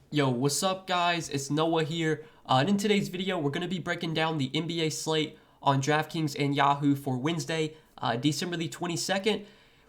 Yo, what's up guys? It's Noah here. And in today's video, we're going to be breaking down the NBA slate on Draftkings and Yahoo for Wednesday, December the 22nd.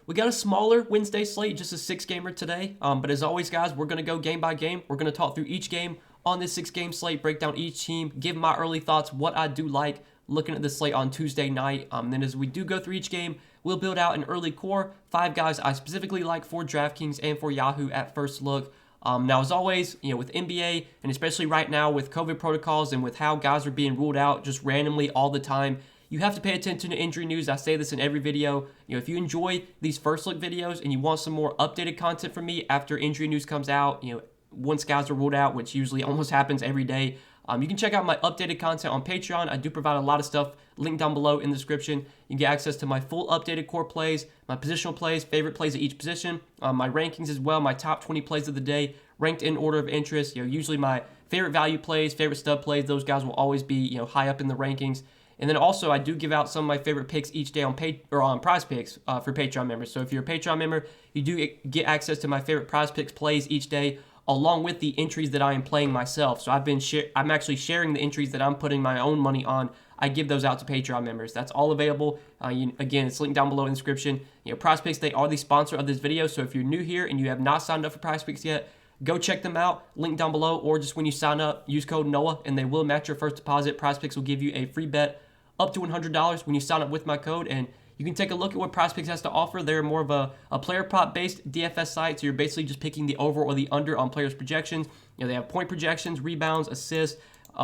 We got a smaller Wednesday slate, just a 6-gamer today. But as always, guys, we're going to go game by game. We're going to talk through each game on this 6-game slate, break down each team, give my early thoughts, what I do like looking at the slate on Tuesday night. Then as we do go through each game, we'll build out an early core, 5 guys I specifically like for Draftkings and for Yahoo at first look. Now, as always, with NBA, and especially right now with COVID protocols and with how guys are being ruled out just randomly all the time, you have to pay attention to injury news. I say this in every video. If you enjoy these first look videos and you want some more updated content from me after injury news comes out, once guys are ruled out, which usually almost happens every day, you can check out my updated content on Patreon. I do provide a lot of stuff linked down below in the description. You can get access to my full updated core plays, my positional plays, favorite plays at each position, my rankings as well, my top 20 plays of the day, ranked in order of interest. Usually my favorite value plays, favorite stud plays, those guys will always be high up in the rankings. And then also I do give out some of my favorite picks each day on Prize Picks for Patreon members. So if you're a Patreon member, you do get access to my favorite Prize Picks plays each day, along with the entries that I am playing myself. So I'm actually sharing the entries that I'm putting my own money on. I give those out to Patreon members. That's all available. Again, it's linked down below in the description. Prize Picks, they are the sponsor of this video. So if you're new here and you have not signed up for Prize Picks yet, go check them out. Link down below, or just when you sign up, use code NOAH and they will match your first deposit. Prize Picks will give you a free bet up to $100 when you sign up with my code, and you can take a look at what Prize Picks has to offer. They're more of a player prop based DFS site, so you're basically just picking the over or the under on players' projections. They have point projections, rebounds, assists.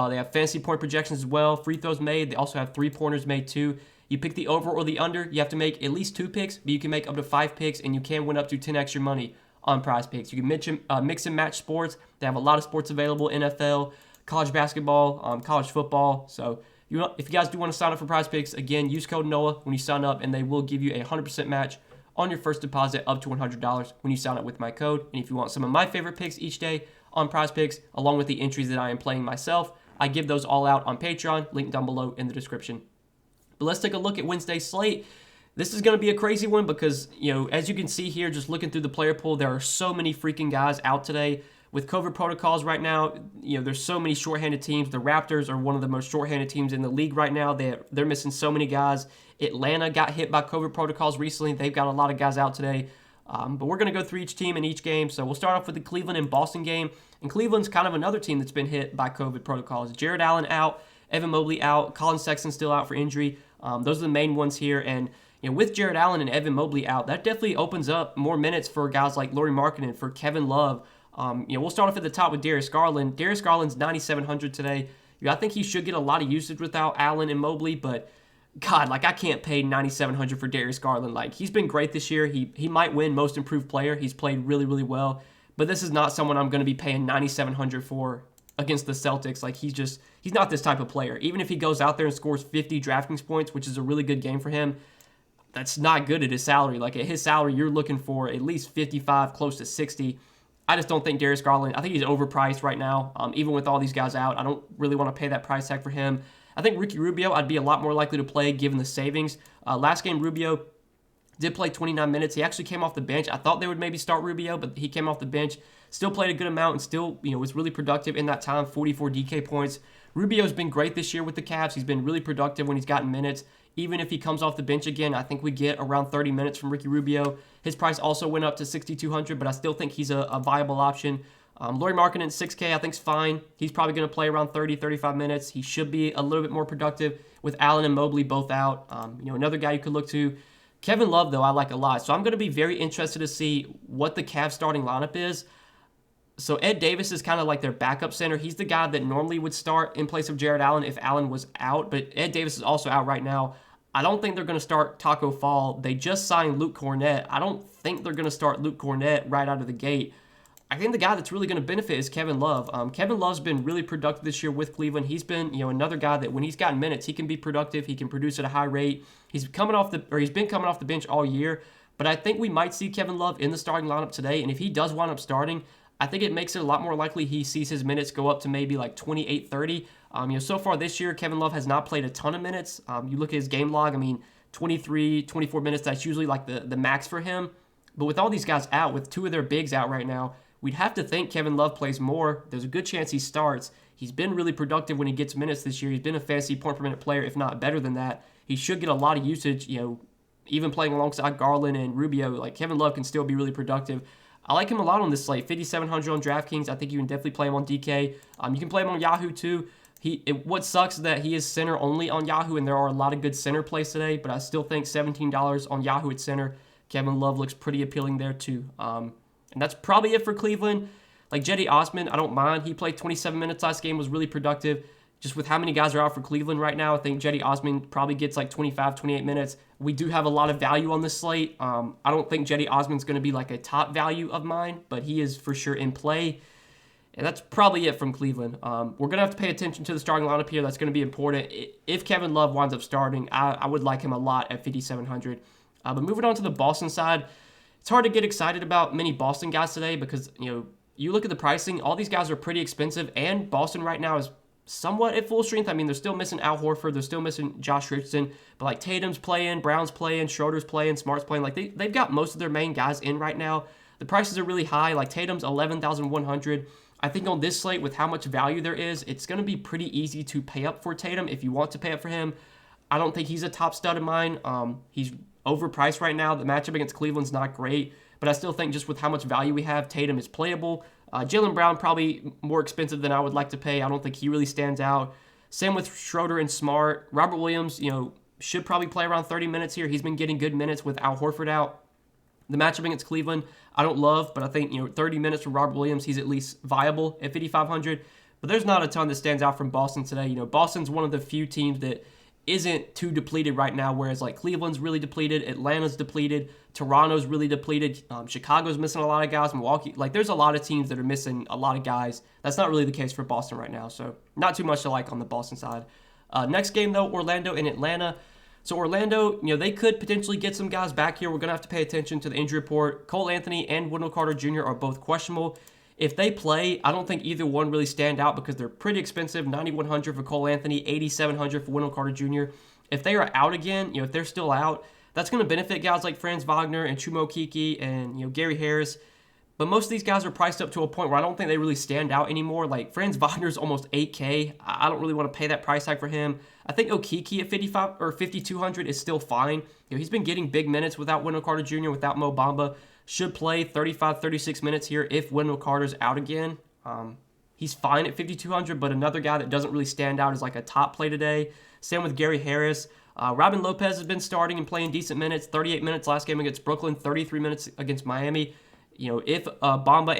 They have fantasy point projections as well, free throws made. They also have 3-pointers made too. You pick the over or the under. You have to make at least 2 picks, but you can make up to 5 picks, and you can win up to 10 extra money on Prize Picks. You can mix and match sports. They have a lot of sports available: NFL, college basketball, college football. So if you guys do want to sign up for Prize Picks, again, use code NOAH when you sign up, and they will give you a 100% match on your first deposit up to $100 when you sign up with my code. And if you want some of my favorite picks each day on Prize Picks, along with the entries that I am playing myself, I give those all out on Patreon, link down below in the description. But let's take a look at Wednesday's slate. This is going to be a crazy one because, as you can see here, just looking through the player pool, there are so many freaking guys out today. With COVID protocols right now, there's so many shorthanded teams. The Raptors are one of the most shorthanded teams in the league right now. They're missing so many guys. Atlanta got hit by COVID protocols recently. They've got a lot of guys out today. But we're going to go through each team in each game. So we'll start off with the Cleveland and Boston game. And Cleveland's kind of another team that's been hit by COVID protocols. Jared Allen out, Evan Mobley out, Colin Sexton still out for injury. Those are the main ones here. And with Jared Allen and Evan Mobley out, that definitely opens up more minutes for guys like Lauri Markkanen, for Kevin Love. We'll start off at the top with Darius Garland. Darius Garland's 9,700 today. I think he should get a lot of usage without Allen and Mobley, but God, I can't pay 9,700 for Darius Garland. He's been great this year. He might win Most Improved Player. He's played really, really well, but this is not someone I'm going to be paying 9,700 for against the Celtics. He's not this type of player. Even if he goes out there and scores 50 DraftKings points, which is a really good game for him, that's not good at his salary. At his salary, you're looking for at least 55, close to 60. I just don't think Darius Garland, I think he's overpriced right now. Even with all these guys out, I don't really want to pay that price tag for him. I think Ricky Rubio, I'd be a lot more likely to play given the savings. Last game, Rubio did play 29 minutes. He actually came off the bench. I thought they would maybe start Rubio, but he came off the bench. Still played a good amount and still, was really productive in that time, 44 DK points. Rubio's been great this year with the Cavs. He's been really productive when he's gotten minutes. Even if he comes off the bench again, I think we get around 30 minutes from Ricky Rubio. His price also went up to $6,200, but I still think he's a viable option. Lauri Markkanen, $6K, I think is fine. He's probably going to play around 30, 35 minutes. He should be a little bit more productive with Allen and Mobley both out. Another guy you could look to. Kevin Love, though, I like a lot. So I'm going to be very interested to see what the Cavs starting lineup is. So Ed Davis is kind of like their backup center. He's the guy that normally would start in place of Jared Allen if Allen was out, but Ed Davis is also out right now. I don't think they're going to start Taco Fall. They just signed Luke Cornett. I don't think they're going to start Luke Cornett right out of the gate. I think the guy that's really going to benefit is Kevin Love. Kevin Love's been really productive this year with Cleveland. He's been, another guy that when he's gotten minutes, he can be productive. He can produce at a high rate. He's been coming off the bench all year. But I think we might see Kevin Love in the starting lineup today. And if he does wind up starting, I think it makes it a lot more likely he sees his minutes go up to maybe 28, 30. So far this year, Kevin Love has not played a ton of minutes. You look at his game log, 23, 24 minutes, that's usually the max for him. But with all these guys out, with 2 of their bigs out right now, we'd have to think Kevin Love plays more. There's a good chance he starts. He's been really productive when he gets minutes this year. He's been a fantasy point per minute player, if not better than that. He should get a lot of usage, even playing alongside Garland and Rubio. Like, Kevin Love can still be really productive. I like him a lot on this slate. 5,700 on DraftKings. I think you can definitely play him on DK. You can play him on Yahoo too. What sucks is that he is center only on Yahoo, and there are a lot of good center plays today, but I still think $17 on Yahoo at center. Kevin Love looks pretty appealing there too. And that's probably it for Cleveland. Like, Cedi Osman, I don't mind. He played 27 minutes last game, was really productive. Just with how many guys are out for Cleveland right now, I think Cedi Osman probably gets like 25, 28 minutes. We do have a lot of value on this slate. I don't think Cedi Osman's going to be like a top value of mine, but he is for sure in play. And that's probably it from Cleveland. We're going to have to pay attention to the starting lineup here. That's going to be important. If Kevin Love winds up starting, I would like him a lot at 5,700. But moving on to the Boston side, it's hard to get excited about many Boston guys today because, you look at the pricing, all these guys are pretty expensive, and Boston right now is somewhat at full strength. I mean, they're still missing Al Horford, they're still missing Josh Richardson, but like Tatum's playing, Brown's playing, Schroeder's playing, Smart's playing. Like, they've got most of their main guys in right now. The prices are really high. Like, Tatum's 11,100. I think on this slate, with how much value there is, it's going to be pretty easy to pay up for Tatum if you want to pay up for him. I don't think he's a top stud of mine. He's overpriced right now. The matchup against Cleveland's not great, but I still think just with how much value we have, Tatum is playable. Jaylen Brown probably more expensive than I would like to pay. I don't think he really stands out. Same with Schroeder and Smart. Robert Williams, should probably play around 30 minutes here. He's been getting good minutes with Al Horford out. The matchup against Cleveland, I don't love, but I think 30 minutes for Robert Williams, he's at least viable at 5,500. But there's not a ton that stands out from Boston today. Boston's one of the few teams that isn't too depleted right now, whereas like Cleveland's really depleted, Atlanta's depleted, Toronto's really depleted, Chicago's missing a lot of guys, Milwaukee. Like, there's a lot of teams that are missing a lot of guys. That's not really the case for Boston right now, so not too much to like on the Boston side. Next game, though, Orlando and Atlanta. So Orlando, they could potentially get some guys back here. We're going to have to pay attention to the injury report. Cole Anthony and Wendell Carter Jr. are both questionable. If they play, I don't think either one really stand out because they're pretty expensive. $9,100 for Cole Anthony, $8,700 for Wendell Carter Jr. If they are out again, if they're still out, that's going to benefit guys like Franz Wagner and Chuma Okeke and Gary Harris. But most of these guys are priced up to a point where I don't think they really stand out anymore. Like, Franz Wagner's almost $8K. I don't really want to pay that price tag for him. I think Okeke at 55 or 5,200 is still fine. He's been getting big minutes without Wendell Carter Jr., without Mo Bamba. Should play 35, 36 minutes here if Wendell Carter's out again. He's fine at 5,200, but another guy that doesn't really stand out is like a top play today. Same with Gary Harris. Robin Lopez has been starting and playing decent minutes. 38 minutes last game against Brooklyn, 33 minutes against Miami. If Bamba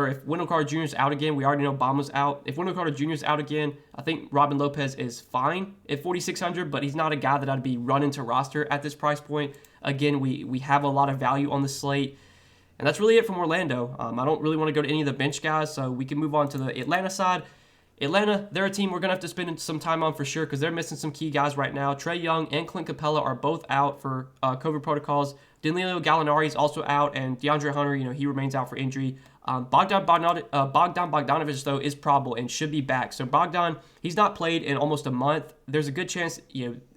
if Wendell Carter Jr. is out again, we already know Bamba's out. If Wendell Carter Jr. is out again, I think Robin Lopez is fine at 4,600, but he's not a guy that I'd be running to roster at this price point. Again, we have a lot of value on the slate. And that's really it from Orlando. I don't really want to go to any of the bench guys, so we can move on to the Atlanta side. Atlanta, they're a team we're going to have to spend some time on for sure because they're missing some key guys right now. Trae Young and Clint Capella are both out for COVID protocols. Danilo Gallinari is also out, and DeAndre Hunter, he remains out for injury. Bogdan Bogdanovic, though, is probable and should be back. So Bogdan, he's not played in almost a month. There's a good chance,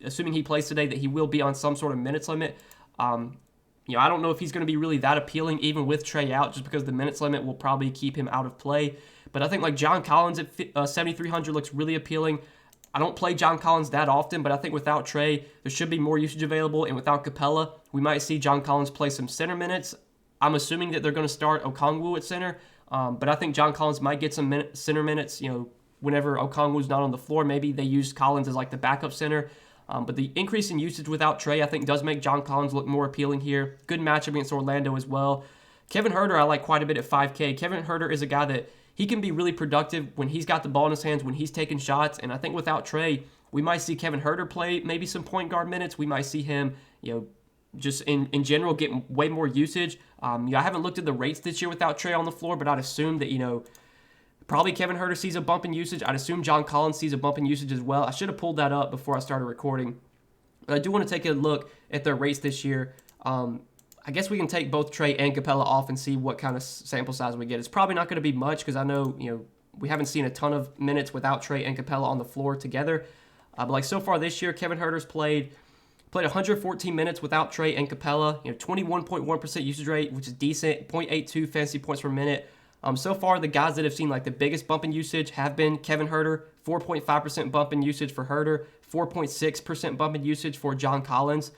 assuming he plays today, that he will be on some sort of minutes limit. I don't know if he's going to be really that appealing even with Trae out, just because the minutes limit will probably keep him out of play. But I think like John Collins at 7,300 looks really appealing. I don't play John Collins that often, but I think without Trae, there should be more usage available. And without Capella, we might see John Collins play some center minutes. I'm assuming that they're going to start Okongwu at center, but I think John Collins might get some center minutes, whenever Okongwu's not on the floor. Maybe they use Collins as like the backup center. But the increase in usage without Trae, I think, does make John Collins look more appealing here. Good matchup against Orlando as well. Kevin Huerter, I like quite a bit at 5K. Kevin Huerter is a guy that he can be really productive when he's got the ball in his hands, when he's taking shots. And I think without Trae, we might see Kevin Huerter play maybe some point guard minutes. We might see him, just in general get way more usage. I haven't looked at the rates this year without Trae on the floor, but I'd assume that, probably Kevin Huerter sees a bump in usage. I'd assume John Collins sees a bump in usage as well. I should have pulled that up before I started recording. But I do want to take a look at their rates this year. I guess we can take both Trae and Capella off and see what kind of sample size we get. It's probably not going to be much because I know, we haven't seen a ton of minutes without Trae and Capella on the floor together. But like so far this year, Kevin Huerter's played 114 minutes without Trae and Capella. 21.1% usage rate, which is decent. 0.82 fantasy points per minute. So far, the guys that have seen like the biggest bump in usage have been Kevin Huerter, 4.5% bump in usage for Huerter, 4.6% bump in usage for John Collins.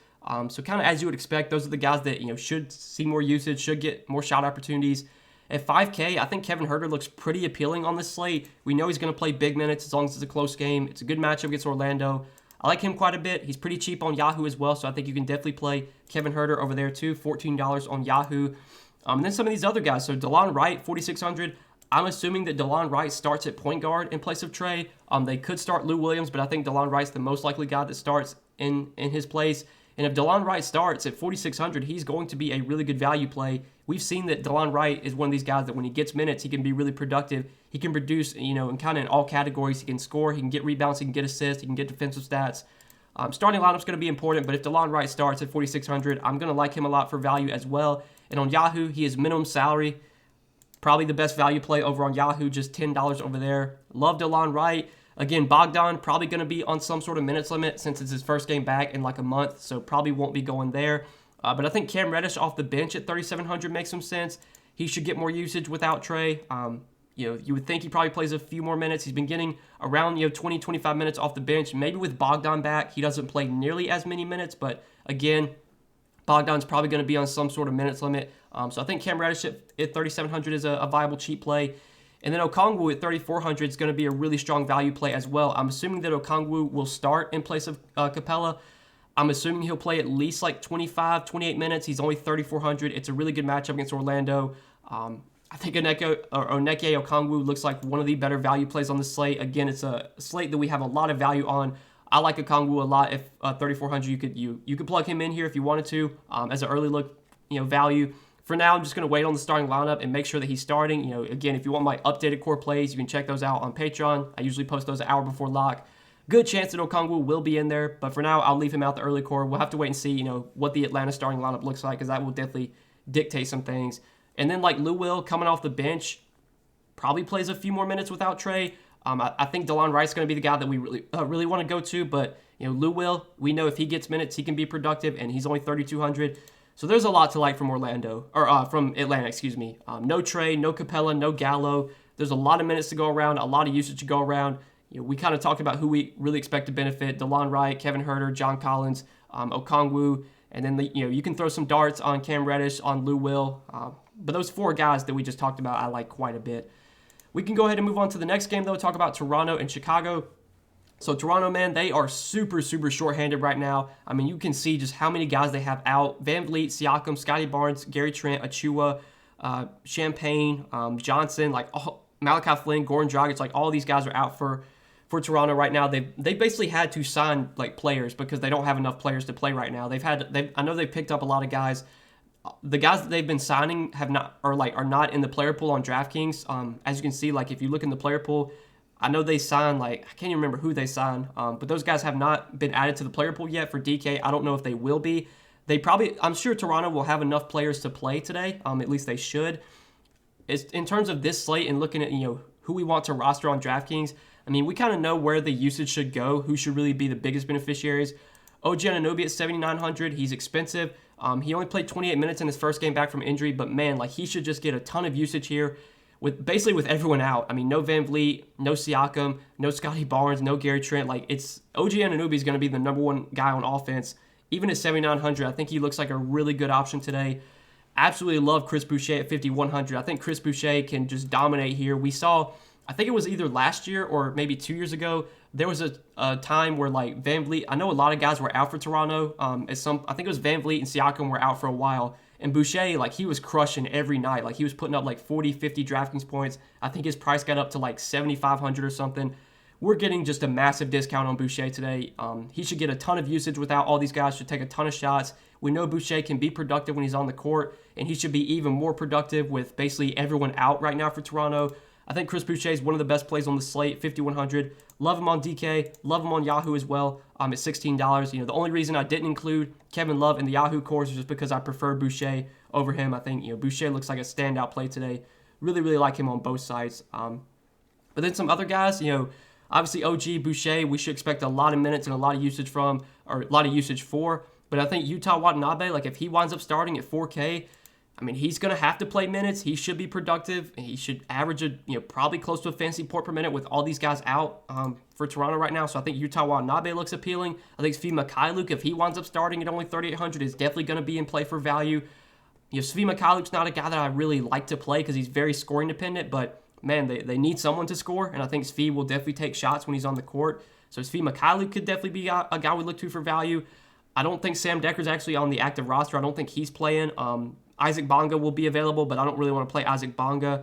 So kind of as you would expect, those are the guys that should see more usage, should get more shot opportunities. At 5K, I think Kevin Huerter looks pretty appealing on this slate. We know he's going to play big minutes as long as it's a close game. It's a good matchup against Orlando. I like him quite a bit. He's pretty cheap on Yahoo as well, so I think you can definitely play Kevin Huerter over there too. $14 on Yahoo. And then some of these other guys. So DeLon Wright, 4,600. I'm assuming that DeLon Wright starts at point guard in place of Trey. They could start Lou Williams, but I think DeLon Wright's the most likely guy that starts in his place. And if DeLon Wright starts at 4,600, he's going to be a really good value play. We've seen that DeLon Wright is one of these guys that when he gets minutes, he can be really productive. He can produce, in kind of in all categories. He can score, he can get rebounds, he can get assists, he can get defensive stats. Starting lineup's going to be important, but if DeLon Wright starts at 4,600, I'm going to like him a lot for value as well. And on Yahoo, he is minimum salary. Probably the best value play over on Yahoo, just $10 over there. Love DeLon Wright. Again, Bogdan probably going to be on some sort of minutes limit since it's his first game back in like a month, so probably won't be going there. But I think Cam Reddish off the bench at 3,700 makes some sense. He should get more usage without Trey. You would think he probably plays a few more minutes. He's been getting around 20, 25 minutes off the bench. Maybe with Bogdan back, he doesn't play nearly as many minutes, but again, Bogdan's probably going to be on some sort of minutes limit. So I think Cam Reddish at 3,700 is a viable cheap play. And then Okongwu at 3,400 is going to be a really strong value play as well. I'm assuming that Okongwu will start in place of Capella. I'm assuming he'll play at least like 25, 28 minutes. He's only 3,400. It's a really good matchup against Orlando. I think Onyeka Okongwu looks like one of the better value plays on the slate. Again, it's a slate that we have a lot of value on. I like Okongwu a lot. If 3,400, you could plug him in here if you wanted to as an early look value. For now, I'm just going to wait on the starting lineup and make sure that he's starting. Again, if you want my updated core plays, you can check those out on Patreon. I usually post those an hour before lock. Good chance that Okongwu will be in there, but for now, I'll leave him out the early core. We'll have to wait and see, what the Atlanta starting lineup looks like, because that will definitely dictate some things. And then like Lou Will coming off the bench, probably plays a few more minutes without Trey. I think DeLon Wright's going to be the guy that we really want to go to, but Lou Will, we know if he gets minutes, he can be productive, and he's only 3,200. So there's a lot to like from from Atlanta, excuse me. No Trey, no Capella, no Gallo. There's a lot of minutes to go around, a lot of usage to go around. We kind of talked about who we really expect to benefit: DeLon Wright, Kevin Huerter, John Collins, Okongwu, and then you can throw some darts on Cam Reddish, on Lou Will. But those four guys that we just talked about, I like quite a bit. We can go ahead and move on to the next game, though, talk about Toronto and Chicago. So Toronto, man, they are super, super shorthanded right now. I mean, you can see just how many guys they have out. VanVleet, Siakam, Scotty Barnes, Gary Trent, Achua, Champagne, Johnson, Malachi Flynn, Goran Dragic, all these guys are out for Toronto right now. They basically had to sign players because they don't have enough players to play right now. I know they've picked up a lot of guys. The guys that they've been signing are not in the player pool on DraftKings. As you can see, if you look in the player pool, I know they signed, I can't even remember who they signed, but those guys have not been added to the player pool yet for DK. I don't know if they will be. I'm sure Toronto will have enough players to play today. At least they should. In terms of this slate and looking at, who we want to roster on DraftKings, I mean, we kind of know where the usage should go, who should really be the biggest beneficiaries. OG Anunoby at 7,900, he's expensive. He only played 28 minutes in his first game back from injury, but man, he should just get a ton of usage here. With everyone out. I mean, no VanVleet, no Siakam, no Scotty Barnes, no Gary Trent. It's OG Anunoby is going to be the number one guy on offense. Even at 7,900, I think he looks like a really good option today. Absolutely love Chris Boucher at 5,100. I think Chris Boucher can just dominate here. We saw, I think it was either last year or maybe 2 years ago, there was a time where VanVleet, I know a lot of guys were out for Toronto. I think it was VanVleet and Siakam were out for a while. And Boucher, he was crushing every night. He was putting up 40, 50 DraftKings points. I think his price got up to 7,500 or something. We're getting just a massive discount on Boucher today. He should get a ton of usage without all these guys, should take a ton of shots. We know Boucher can be productive when he's on the court, and he should be even more productive with basically everyone out right now for Toronto. I think Chris Boucher is one of the best plays on the slate, 5,100. Love him on DK. Love him on Yahoo as well at $16. The only reason I didn't include Kevin Love in the Yahoo cores is just because I prefer Boucher over him. I think Boucher looks like a standout play today. Really, really like him on both sides. But then some other guys, obviously OG, Boucher, we should expect a lot of minutes and a lot of usage for. But I think Utah Watanabe, if he winds up starting at 4K, I mean, he's going to have to play minutes. He should be productive. He should average probably close to a fantasy point per minute with all these guys out for Toronto right now. So I think Utah Watanabe looks appealing. I think Svi Mikhailiuk, if he winds up starting at only 3,800, is definitely going to be in play for value. Svi Mikhailiuk's not a guy that I really like to play because he's very scoring dependent, but man, they need someone to score, and I think Svi will definitely take shots when he's on the court. So Svi Mikhailiuk could definitely be a guy we look to for value. I don't think Sam Decker's actually on the active roster. I don't think he's playing. Isaac Bonga will be available, but I don't really want to play Isaac Bonga.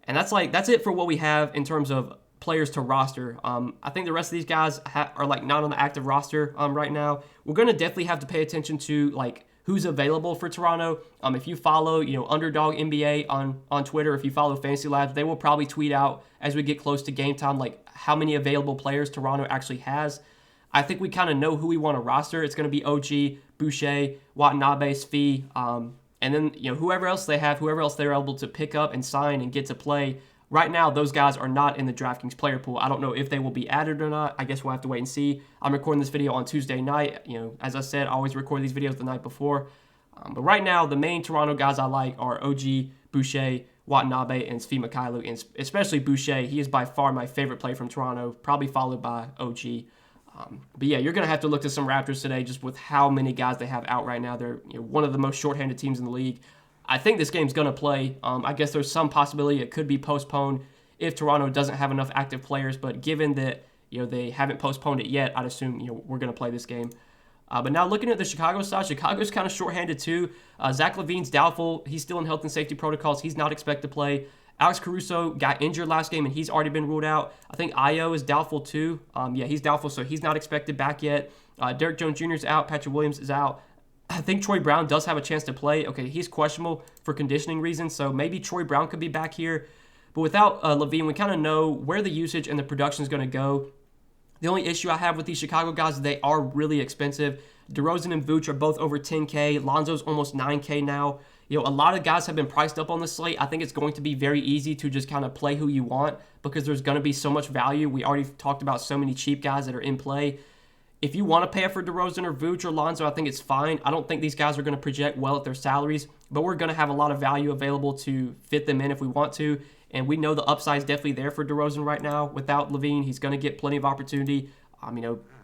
And that's it for what we have in terms of players to roster. I think the rest of these guys are not on the active roster right now. We're going to definitely have to pay attention to who's available for Toronto. If you follow Underdog NBA on Twitter, if you follow Fantasy Labs, they will probably tweet out as we get close to game time how many available players Toronto actually has. I think we kind of know who we want to roster. It's going to be OG, Boucher, Watanabe, Svi, and then whoever else they're able to pick up and sign and get to play. Right now, those guys are not in the DraftKings player pool. I don't know if they will be added or not. I guess we'll have to wait and see. I'm recording this video on Tuesday night. As I said, I always record these videos the night before. But right now, the main Toronto guys I like are OG, Boucher, Watanabe, and Svi Mikhailiuk, and especially Boucher. He is by far my favorite play from Toronto, probably followed by OG. But yeah, you're going to have to look to some Raptors today just with how many guys they have out right now. They're one of the most shorthanded teams in the league. I think this game's going to play. I guess there's some possibility it could be postponed if Toronto doesn't have enough active players. But given that they haven't postponed it yet, I'd assume we're going to play this game. But now looking at the Chicago side, Chicago's kind of shorthanded too. Zach LaVine's doubtful. He's still in health and safety protocols. He's not expected to play. Alex Caruso got injured last game, and he's already been ruled out. I think Ayo is doubtful too. He's doubtful, so he's not expected back yet. Derek Jones Jr. is out. Patrick Williams is out. I think Troy Brown does have a chance to play. Okay, he's questionable for conditioning reasons, so maybe Troy Brown could be back here. But without LaVine, we kind of know where the usage and the production is going to go. The only issue I have with these Chicago guys is they are really expensive. DeRozan and Vooch are both over 10K. Lonzo's almost 9K now. A lot of guys have been priced up on the slate. I think it's going to be very easy to just kind of play who you want because there's going to be so much value. We already talked about so many cheap guys that are in play. If you want to pay for DeRozan or Vooch or Lonzo, I think it's fine. I don't think these guys are going to project well at their salaries, but we're going to have a lot of value available to fit them in if we want to. And we know the upside is definitely there for DeRozan right now. Without LaVine, he's going to get plenty of opportunity.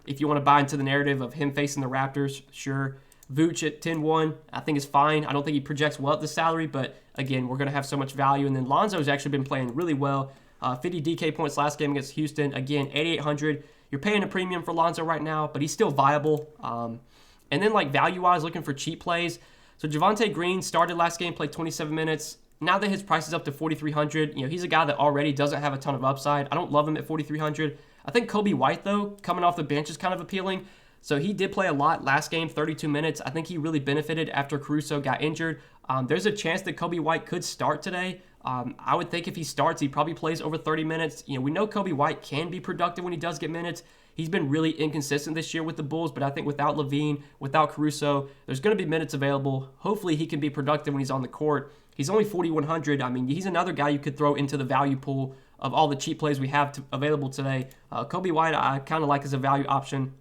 If you want to buy into the narrative of him facing the Raptors, sure. Vooch at 10-1, I think is fine. I don't think he projects well at the salary, but again, we're going to have so much value. And then Lonzo's actually been playing really well. 50 DK points last game against Houston. Again, 8,800. You're paying a premium for Lonzo right now, but he's still viable. And then value-wise, looking for cheap plays. So Javonte Green started last game, played 27 minutes. Now that his price is up to 4,300, he's a guy that already doesn't have a ton of upside. I don't love him at 4,300. I think Kobe White, though, coming off the bench is kind of appealing. So he did play a lot last game, 32 minutes. I think he really benefited after Caruso got injured. There's a chance that Kobe White could start today. I would think if he starts, he probably plays over 30 minutes. We know Kobe White can be productive when he does get minutes. He's been really inconsistent this year with the Bulls, but I think without LaVine, without Caruso, there's going to be minutes available. Hopefully he can be productive when he's on the court. He's only 4,100. He's another guy you could throw into the value pool of all the cheap plays we have available today. Kobe White, I kind of like as a value option,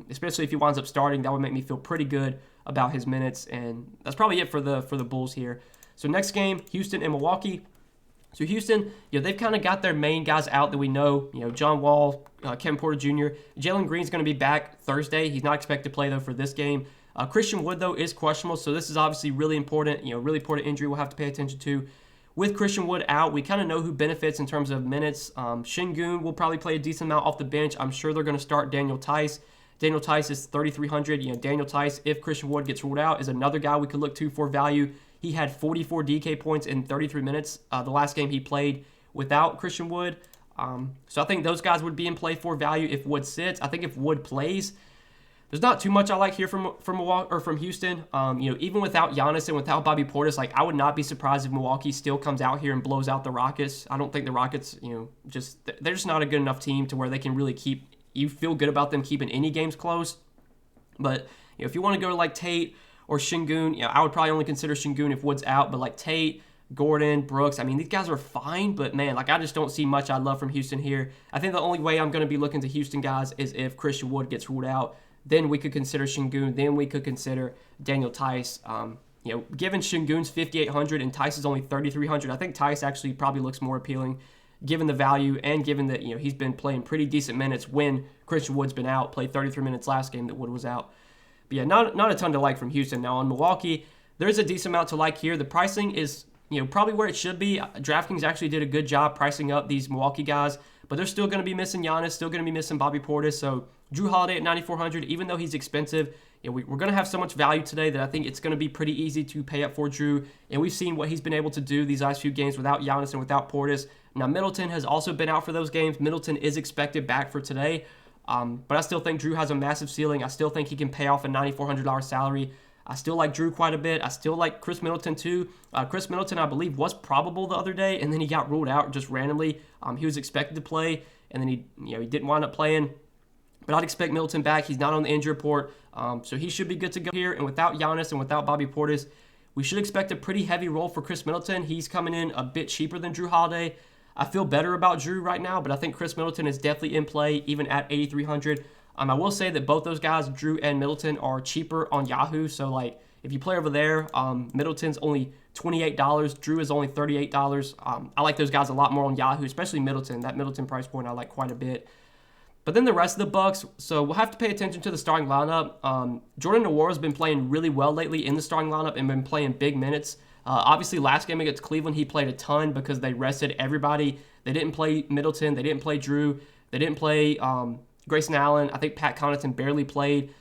especially if he winds up starting. That would make me feel pretty good about his minutes, and that's probably it for the Bulls here. So next game, Houston and Milwaukee. So Houston, they've kind of got their main guys out that we know. John Wall, Kevin Porter Jr. Jalen Green's going to be back Thursday. He's not expected to play though for this game. Christian Wood though is questionable, so this is obviously really important. Really important injury we'll have to pay attention to. With Christian Wood out, we kind of know who benefits in terms of minutes. Şengün will probably play a decent amount off the bench. I'm sure they're going to start Daniel Theis. Daniel Theis is 3,300. Daniel Theis, if Christian Wood gets ruled out, is another guy we could look to for value. He had 44 DK points in 33 minutes the last game he played without Christian Wood. So I think those guys would be in play for value if Wood sits. I think if Wood plays, there's not too much I like here from Milwaukee or from Houston. Even without Giannis and without Bobby Portis, I would not be surprised if Milwaukee still comes out here and blows out the Rockets. I don't think the Rockets, they're just not a good enough team to where they can really you feel good about them keeping any games close. But if you want to go to Tate or Şengün, I would probably only consider Şengün if Wood's out. But Tate, Gordon, Brooks, these guys are fine. But man, I just don't see much I love from Houston here. I think the only way I'm going to be looking to Houston guys is if Christian Wood gets ruled out. Then we could consider Şengün. Then we could consider Daniel Theis. given Şengün's 5,800 and Tice is only 3,300, I think Tice actually probably looks more appealing given the value and given that, he's been playing pretty decent minutes when Christian Wood's been out, played 33 minutes last game that Wood was out. But yeah, not a ton to like from Houston. Now on Milwaukee, there's a decent amount to like here. The pricing is, probably where it should be. DraftKings actually did a good job pricing up these Milwaukee guys, but they're still going to be missing Giannis, still going to be missing Bobby Portis. So Drew Holiday at 9,400, even though he's expensive, we're going to have so much value today that I think it's going to be pretty easy to pay up for Drew. And we've seen what he's been able to do these last few games without Giannis and without Portis. Now, Middleton has also been out for those games. Middleton is expected back for today. But I still think Drew has a massive ceiling. I still think he can pay off a $9,400 salary. I still like Drew quite a bit. I still like Chris Middleton too. Chris Middleton, I believe, was probable the other day, and then he got ruled out just randomly. He was expected to play, and then he didn't wind up playing. But I'd expect Middleton back. He's not on the injury report, so he should be good to go here. And without Giannis and without Bobby Portis, we should expect a pretty heavy role for Chris Middleton. He's coming in a bit cheaper than Drew Holiday. I feel better about Drew right now, but I think Chris Middleton is definitely in play, even at 8,300. I will say that both those guys, Drew and Middleton, are cheaper on Yahoo. So, if you play over there, Middleton's only $28. Drew is only $38. I like those guys a lot more on Yahoo, especially Middleton. That Middleton price point I like quite a bit. But then the rest of the Bucks, so we'll have to pay attention to the starting lineup. Jordan Nwora has been playing really well lately in the starting lineup and been playing big minutes. Obviously, last game against Cleveland, he played a ton because they rested everybody. They didn't play Middleton. They didn't play Drew. They didn't play Grayson Allen. I think Pat Connaughton barely played.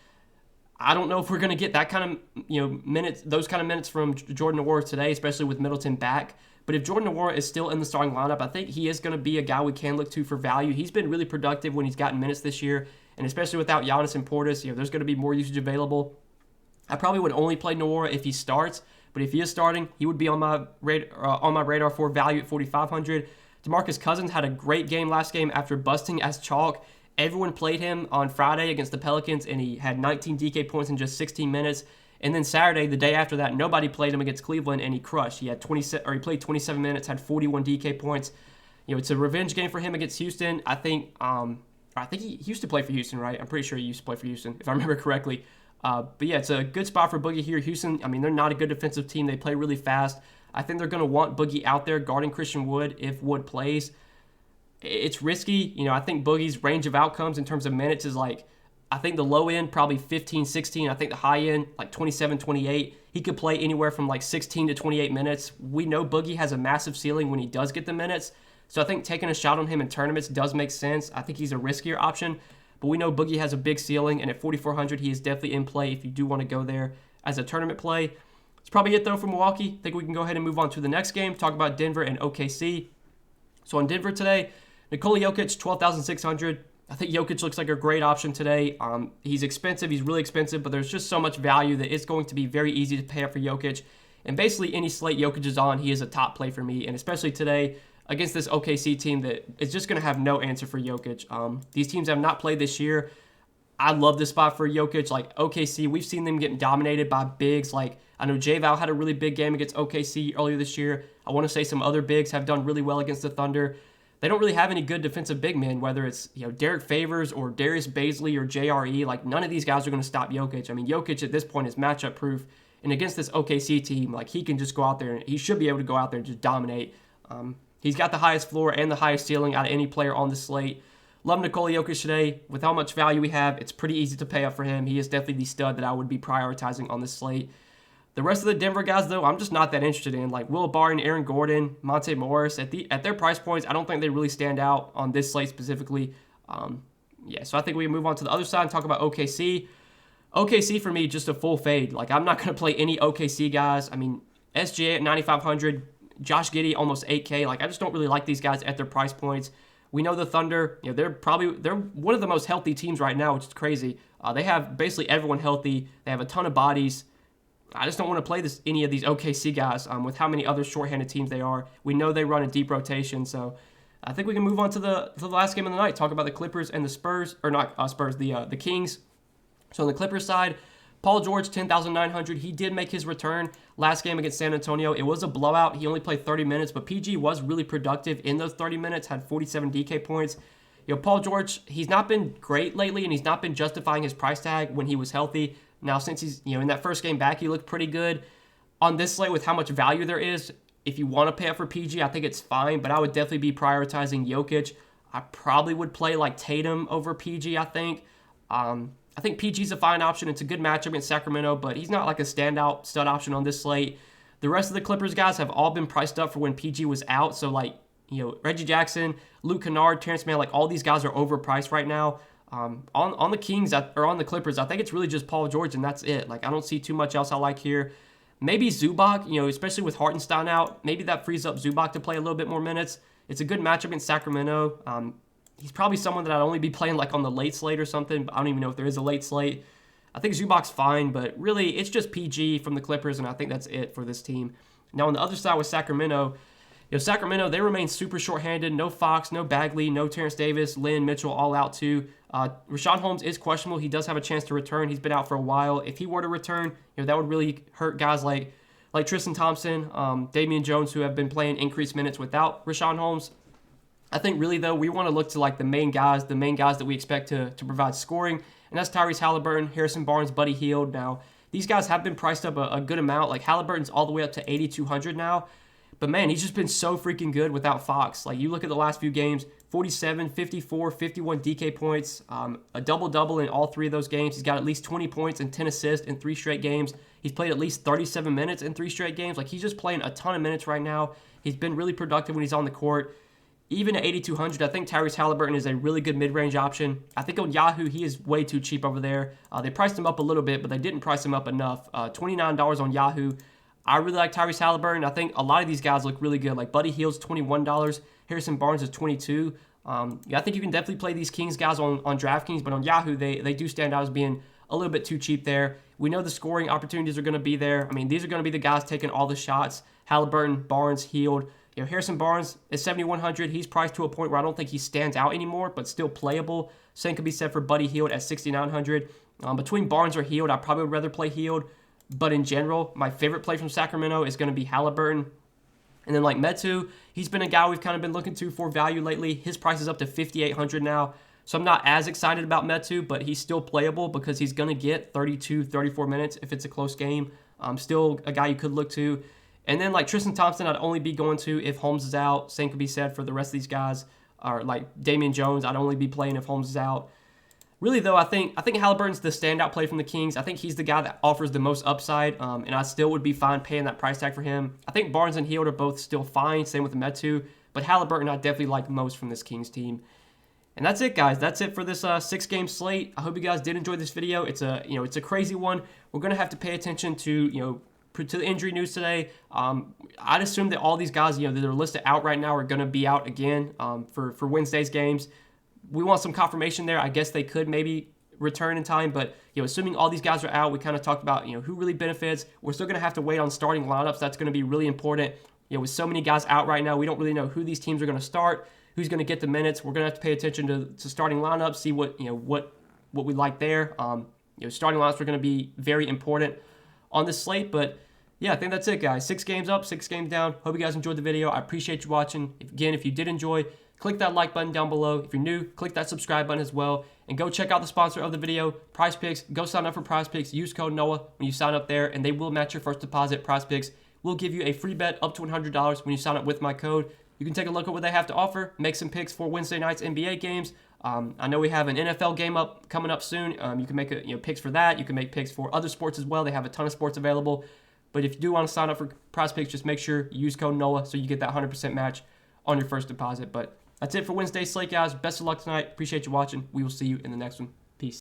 I don't know if we're going to get that kind of minutes, those kind of minutes from Jordan Nwora today, especially with Middleton back. But if Jordan Nwora is still in the starting lineup, I think he is going to be a guy we can look to for value. He's been really productive when he's gotten minutes this year, and especially without Giannis and Portis, there's going to be more usage available. I probably would only play Nwora if he starts, but if he is starting, he would be on my radar for value at 4,500. DeMarcus Cousins had a great game last game after busting as chalk. Everyone played him on Friday against the Pelicans, and he had 19 DK points in just 16 minutes. And then Saturday, the day after that, nobody played him against Cleveland, and he crushed. He played 27 minutes, had 41 DK points. It's a revenge game for him against Houston. I think he used to play for Houston, right? I'm pretty sure he used to play for Houston, if I remember correctly. But yeah, it's a good spot for Boogie here. Houston, they're not a good defensive team. They play really fast. I think they're going to want Boogie out there guarding Christian Wood if Wood plays. It's risky. I think Boogie's range of outcomes in terms of minutes is I think the low end, probably 15, 16. I think the high end, 27, 28. He could play anywhere from 16 to 28 minutes. We know Boogie has a massive ceiling when he does get the minutes. So I think taking a shot on him in tournaments does make sense. I think he's a riskier option. But we know Boogie has a big ceiling. And at 4,400, he is definitely in play if you do want to go there as a tournament play. That's probably it, though, for Milwaukee. I think we can go ahead and move on to the next game. Talk about Denver and OKC. So on Denver today, Nikola Jokic, 12,600. I think Jokic looks like a great option today. He's expensive. He's really expensive, but there's just so much value that it's going to be very easy to pay up for Jokic. And basically, any slate Jokic is on, he is a top play for me. And especially today against this OKC team that is just going to have no answer for Jokic. These teams have not played this year. I love this spot for Jokic. OKC, we've seen them getting dominated by bigs. I know J-Val had a really big game against OKC earlier this year. I want to say some other bigs have done really well against the Thunder. They don't really have any good defensive big men, whether it's Derek Favors or Darius Baisley or JRE. None of these guys are going to stop Jokic. Jokic at this point is matchup proof, and against this OKC team, he can just go out there and he should be able to go out there and just dominate. He's got the highest floor and the highest ceiling out of any player on the slate. Love Nikola Jokic today. With how much value we have, it's pretty easy to pay up for him. He is definitely the stud that I would be prioritizing on this slate. The rest of the Denver guys, though, I'm just not that interested in. Will Barton, Aaron Gordon, Monte Morris. At their price points, I don't think they really stand out on this slate specifically. So I think we can move on to the other side and talk about OKC. OKC, for me, just a full fade. I'm not going to play any OKC guys. SGA at 9,500, Josh Giddey almost 8K. I just don't really like these guys at their price points. We know the Thunder, they're one of the most healthy teams right now, which is crazy. They have basically everyone healthy. They have a ton of bodies. I just don't want to play any of these OKC guys with how many other shorthanded teams they are. We know they run a deep rotation, so I think we can move on to the last game of the night. Talk about the Clippers and the Spurs, or not Spurs, the Kings. So on the Clippers side, Paul George, 10,900. He did make his return last game against San Antonio. It was a blowout. He only played 30 minutes, but PG was really productive in those 30 minutes, had 47 DK points. Paul George, he's not been great lately, and he's not been justifying his price tag when he was healthy. Now, since he's in that first game back, he looked pretty good. on this slate with how much value there is, if you want to pay up for PG, I think it's fine, but I would definitely be prioritizing Jokic. I probably would play like Tatum over PG, I think. I think PG's a fine option. It's a good matchup against Sacramento, but he's not like a standout stud option on this slate. The rest of the Clippers guys have all been priced up for when PG was out. So like, Reggie Jackson, Luke Kennard, Terrence Mann, like all these guys are overpriced right now. On the Kings or on the Clippers, I think it's really just Paul George and that's it. Like I don't see too much else I like here. Maybe Zubac, especially with Hartenstein out, maybe that frees up Zubac to play a little bit more minutes. It's a good matchup against Sacramento. He's probably someone that I'd only be playing like on the late slate or something. But I don't even know if there is a late slate. I think Zubac's fine, but really it's just PG from the Clippers, and I think that's it for this team. Now on the other side with Sacramento, Sacramento, they remain super shorthanded. No Fox, no Bagley, no Terrence Davis, Lynn, Mitchell all out too. Rashawn Holmes is questionable. He does have a chance to return. He's been out for a while. If he were to return, that would really hurt guys like Tristan Thompson, Damian Jones, who have been playing increased minutes without Rashawn Holmes. I think really, though, we want to look to like the main guys that we expect to provide scoring, and that's Tyrese Halliburton, Harrison Barnes, Buddy Hield. Now, these guys have been priced up a good amount. Like Halliburton's all the way up to 8,200 now. But man, he's just been so freaking good without Fox. Like you look at the last few games, 47, 54, 51 DK points, a double-double in all three of those games. He's got at least 20 points and 10 assists in 3 straight games. He's played at least 37 minutes in 3 straight games. Like he's just playing a ton of minutes right now. He's been really productive when he's on the court. Even at 8,200, I think Tyrese Halliburton is a really good mid-range option. I think on Yahoo, he is way too cheap over there. They priced him up a little bit, but they didn't price him up enough. $29 on Yahoo. I really like Tyrese Halliburton. I think a lot of these guys look really good. Like Buddy Hield's $21. Harrison Barnes is $22. I think you can definitely play these Kings guys on Draftkings, but on Yahoo, they do stand out as being a little bit too cheap there. We know the scoring opportunities are going to be there. I mean, these are going to be the guys taking all the shots. Halliburton, Barnes, Hield. Harrison Barnes is 7,100. He's priced to a point where I don't think he stands out anymore, but still playable. Same could be said for Buddy Hield at 6,900. Between Barnes or Hield, I probably would rather play Hield. But in general, my favorite play from Sacramento is going to be Halliburton. And then like Metu, he's been a guy we've kind of been looking to for value lately. His price is up to 5,800 now. So I'm not as excited about Metu, but he's still playable because he's going to get 32, 34 minutes if it's a close game. Still a guy you could look to. And then like Tristan Thompson, I'd only be going to if Holmes is out. Same could be said for the rest of these guys. Or like Damian Jones, I'd only be playing if Holmes is out. Really, though, I think Halliburton's the standout play from the Kings. I think he's the guy that offers the most upside, and I still would be fine paying that price tag for him. I think Barnes and Hield are both still fine, same with Metu, but Halliburton I definitely like most from this Kings team. And that's it, guys. That's it for this 6-game slate. I hope you guys did enjoy this video. It's a crazy one. We're gonna have to pay attention to to the injury news today. I'd assume that all these guys that are listed out right now are gonna be out again for Wednesday's games. We want some confirmation there. I guess they could maybe return in time, but assuming all these guys are out, we kind of talked about who really benefits. We're still going to have to wait on starting lineups. That's going to be really important. With so many guys out right now, we don't really know who these teams are going to start, who's going to get the minutes. We're going to have to pay attention to starting lineups, see what we like there. Starting lineups are going to be very important on this slate, but yeah, I think that's it, guys. 6 games up, 6 games down. Hope you guys enjoyed the video. I appreciate you watching. If you did enjoy, click that like button down below. If you're new, click that subscribe button as well. And go check out the sponsor of the video, PrizePicks. Go sign up for PrizePicks. Use code NOAH when you sign up there, and they will match your first deposit. PrizePicks will give you a free bet up to $100 when you sign up with my code. You can take a look at what they have to offer, make some picks for Wednesday night's NBA games. I know we have an NFL game coming up soon. You can make picks for that. You can make picks for other sports as well. They have a ton of sports available. But if you do want to sign up for PrizePicks, just make sure you use code NOAH so you get that 100% match on your first deposit. But that's it for Wednesday's slate, guys. Best of luck tonight. Appreciate you watching. We will see you in the next one. Peace.